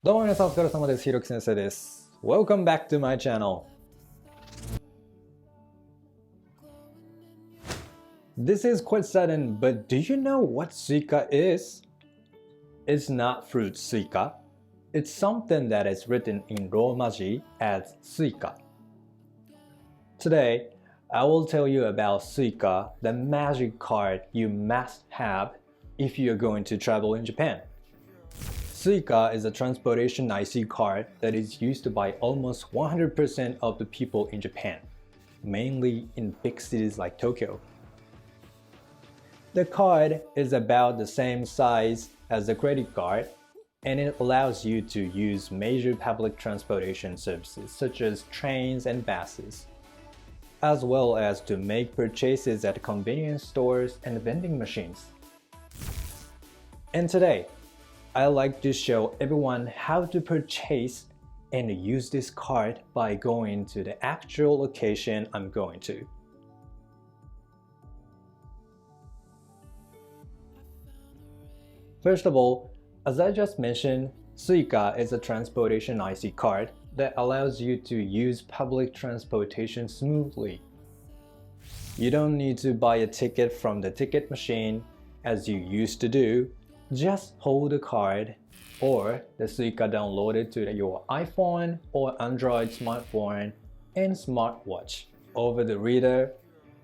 どうも皆さんお疲れ様です。ひろき先生です。Welcome back to my channel. This is quite sudden, but do you know what Suica is? It's not fruit Suica. It's something that is written in Romaji as Suica. Today, I will tell you about Suica, the magic card you must have if you're going to travel in Japan.Suica is a transportation IC card that is used by almost 100% of the people in Japan, mainly in big cities like Tokyo. The card is about the same size as a credit card, and it allows you to use major public transportation services such as trains and buses, as well as to make purchases at convenience stores and vending machines. And today,I'd like to show everyone how to purchase and use this card by going to the actual location I'm going to. First of all, as I just mentioned, Suica is a transportation IC card that allows you to use public transportation smoothly. You don't need to buy a ticket from the ticket machine as you used to do.Just hold the card or the Suica downloaded to your iPhone or Android smartphone and smartwatch over the reader,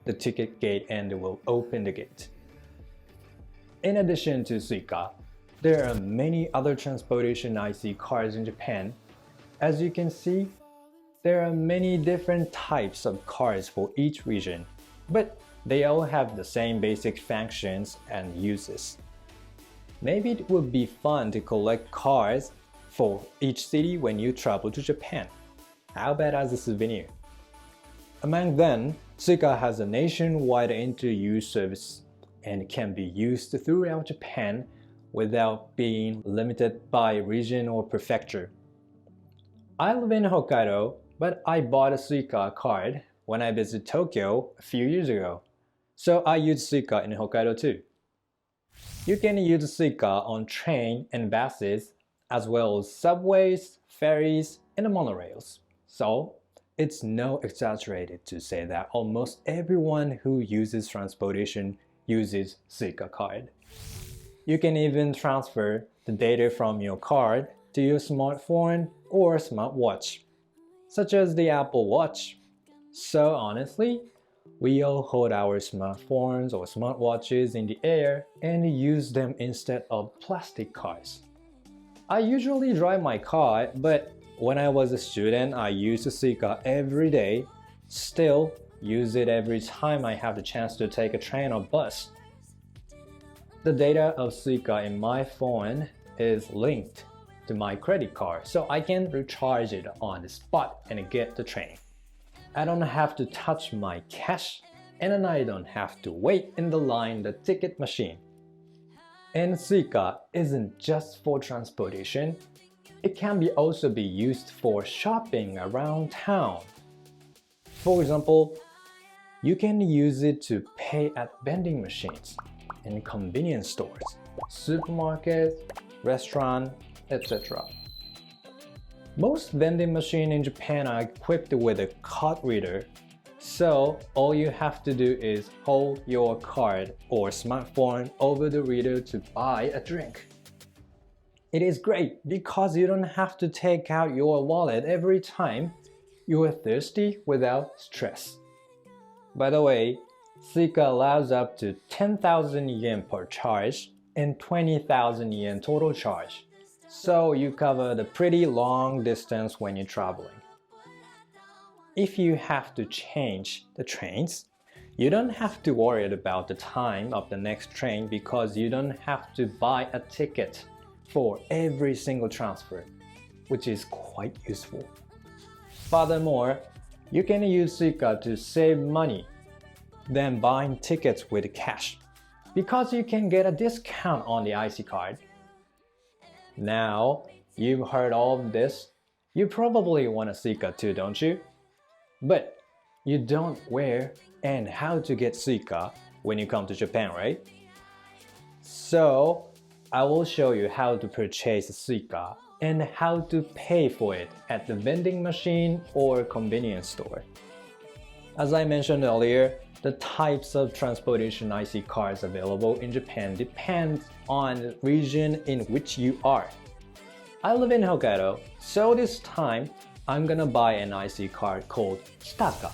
the ticket gate, and it will open the gate. In addition to Suica, there are many other transportation IC cards in Japan. As you can see, there are many different types of cards for each region, but they all have the same basic functions and uses.Maybe it would be fun to collect cards for each city when you travel to Japan. How about as a souvenir? Among them, Suica has a nationwide enter-use service and can be used throughout Japan without being limited by region or prefecture. I live in Hokkaido, but I bought a Suica card when I visited Tokyo a few years ago, so I use Suica in Hokkaido too.You can use Suica on train and buses, as well as subways, ferries, and monorails. So, it's no exaggerated to say that almost everyone who uses transportation uses Suica card. You can even transfer the data from your card to your smartphone or smartwatch, such as the Apple Watch. So honestly,We all hold our smartphones or smartwatches in the air and use them instead of plastic cards. I usually drive my car, but when I was a student, I used Suica every day. Still, use it every time I have the chance to take a train or bus. The data of Suica in my phone is linked to my credit card, so I can recharge it on the spot and get the train.I don't have to touch my cash, and I don't have to wait in the line the ticket machine. And Suica isn't just for transportation. It can also be used for shopping around town. For example, you can use it to pay at vending machines in convenience stores, supermarkets, restaurants, etc.Most vending machines in Japan are equipped with a card reader, so all you have to do is hold your card or smartphone over the reader to buy a drink. It is great because you don't have to take out your wallet every time you are thirsty without stress. By the way, Suica allows up to 10,000 yen per charge and 20,000 yen total charge.So you cover the pretty long distance when you're traveling. If you have to change the trains, you don't have to worry about the time of the next train because you don't have to buy a ticket for every single transfer, which is quite useful. Furthermore, you can use Suica to save money than buying tickets with cash because you can get a discount on the IC card.Now, you've heard all of this, you probably want a Suica too, don't you? But you don't where and how to get Suica when you come to Japan, right? So, I will show you how to purchase Suica and how to pay for it at the vending machine or convenience store. As I mentioned earlier, the types of transportation IC cards available in Japan depend on the region in which you are. I live in Hokkaido, so this time I'm gonna buy an IC card called Suica,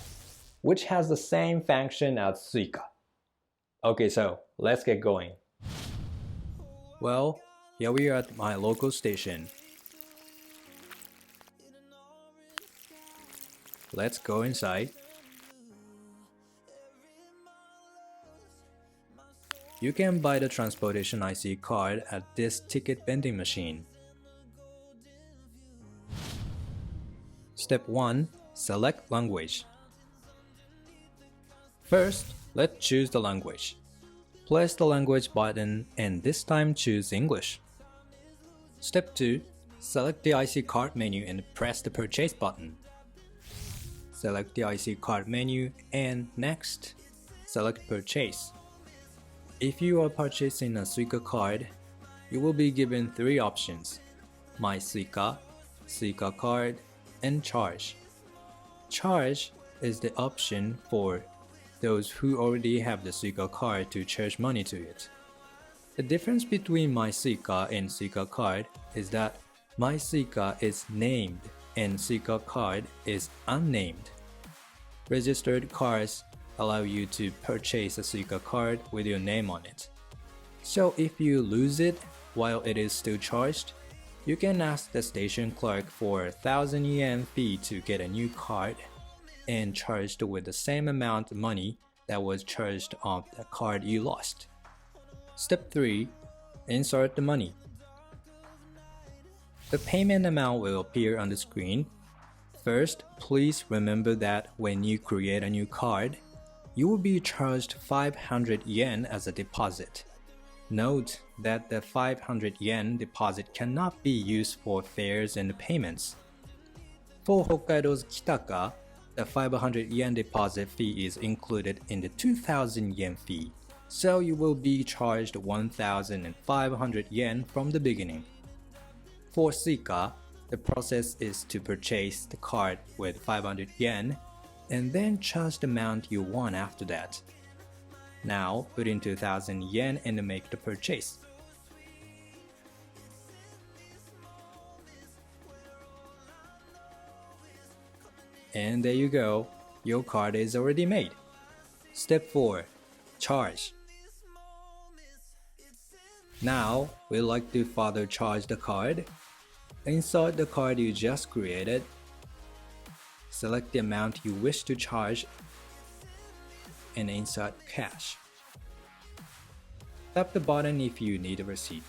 which has the same function as Suica. Okay, so let's get going. Well, here we are at my local station. Let's go inside. You can buy the transportation IC card at this ticket vending machine. Step 1. Select language. First, let's choose the language. Press the language button and this time choose English. Step 2. Select the IC card menu and press the purchase button. Select the IC card menu and next, select purchase. If you are purchasing a Suica card, you will be given 3 options: My Suica, Suica card, and charge. Charge is the option for those who already have the Suica card to charge money to it. The difference between My Suica and Suica card is that My Suica is named and Suica card is unnamed. Registered cards allow you to purchase a Suica card with your name on it. So if you lose it while it is still charged, you can ask the station clerk for 1,000 yen fee to get a new card and charged with the same amount of money that was charged on the card you lost. Step 3. Insert the money. The payment amount will appear on the screen. First, please remember that when you create a new card, you will be charged 500 yen as a deposit. Note that the 500 yen deposit cannot be used for fares and payments. For Hokkaido's Kitaka, the 500 yen deposit fee is included in the 2,000 yen fee, so you will be charged 1,500 yen from the beginning. For Suica, the process is to purchase the card with 500 yen and then charge the amount you want after that. Now put in 2,000 yen and make the purchase. And there you go, your card is already made. Step 4. Charge. Now we'd like to further charge the card. Insert the card you just created. Select the amount you wish to charge and insert cash. Tap the button if you need a receipt.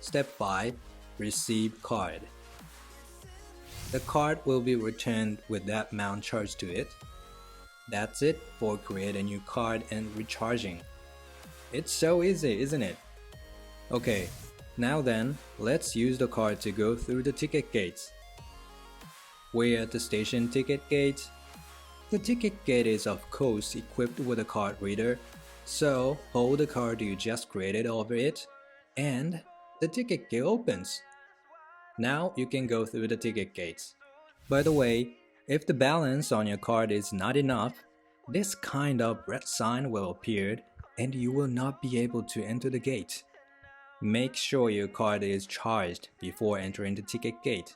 Step 5. Receive card. The card will be returned with that amount charged to it. That's it for creating a new card and recharging. It's so easy, isn't it? Okay, now then, let's use the card to go through the ticket gates. We're at the station ticket gate. The ticket gate is of course equipped with a card reader, so hold the card you just created over it, and the ticket gate opens. Now you can go through the ticket gates. By the way, if the balance on your card is not enough, this kind of red sign will appear and you will not be able to enter the gate. Make sure your card is charged before entering the ticket gate.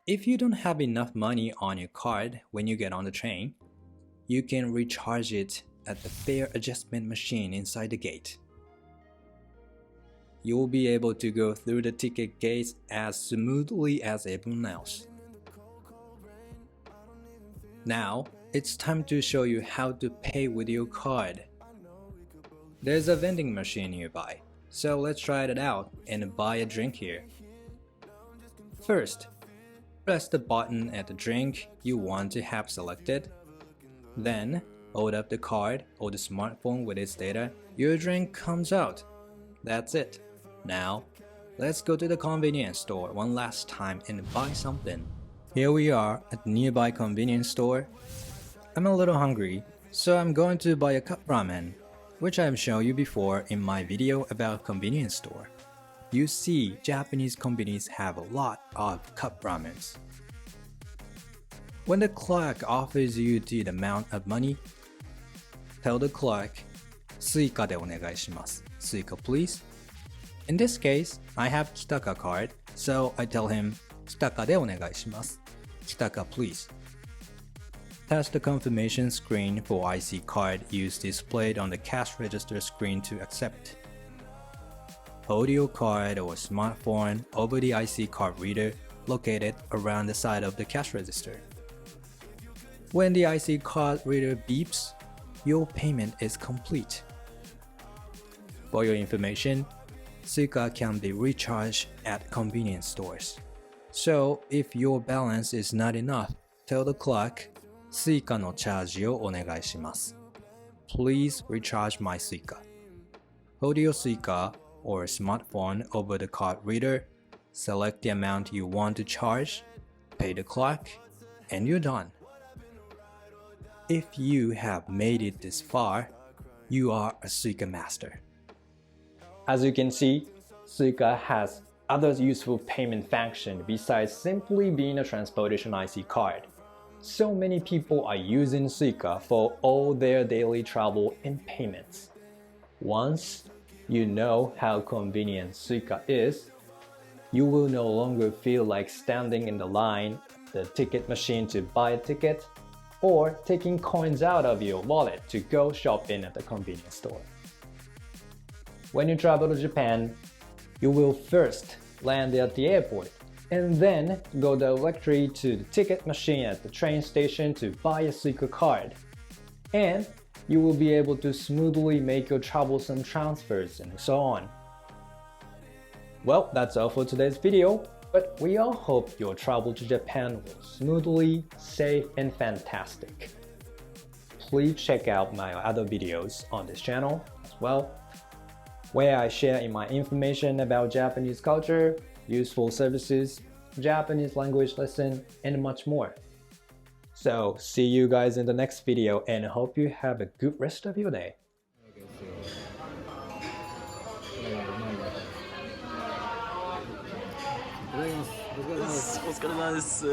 If you don't have enough money on your card when you get on the train, you can recharge it at the fare adjustment machine inside the gate. You will be able to go through the ticket gates as smoothly as everyone else. Now, it's time to show you how to pay with your card. There's a vending machine nearby, so let's try it out and buy a drink here. First, press the button at the drink you want to have selected. Then, hold up the card or the smartphone with its data. Your drink comes out. That's it. Now, let's go to the convenience store one last time and buy something. Here we are at the nearby convenience store. I'm a little hungry, so I'm going to buy a cup ramen, which I've shown you before in my video about convenience store. you see Japanese convenience have a lot of cup ramens. When the clerk offers you the amount of money, tell the clerk, Suica でお願いします. Suica please. In this case, I have Kitaka card, so I tell him, Kitaka でお願いします. Kitaka please. Touch the confirmation screen for IC card used displayed on the cash register screen to accept. Hold your card or smartphone over the IC card reader located around the side of the cash register. When the IC card reader beeps, your payment is complete. For your information, Suica can be recharged at convenience stores. So if your balance is not enough, tell the clerk, Suica のチャージをお願いします. Please recharge my Suica. Hold your Suica or smartphone over the card reader, select the amount you want to charge, pay the clerk, and you're done. If you have made it this far, you are a Suica master. As you can see, Suica has other useful payment functions besides simply being a transportation IC card. So many people are using Suica for all their daily travel and payments. Once you know how convenient Suica is, you will no longer feel like standing in the line, the ticket machine to buy a ticket, or taking coins out of your wallet to go shopping at the convenience store. When you travel to Japan, you will first land at the airport and then go directly to the ticket machine at the train station to buy a Suica card. And you will be able to smoothly make your troublesome transfers and so on. Well, that's all for today's video, but we all hope your travel to Japan was smoothly, safe, and fantastic. Please check out my other videos on this channel as well, where I share in my information about Japanese culture, useful services, Japanese language lesson, and much more. So, see you guys in the next video and hope you have a good rest of your day. お疲れ様です。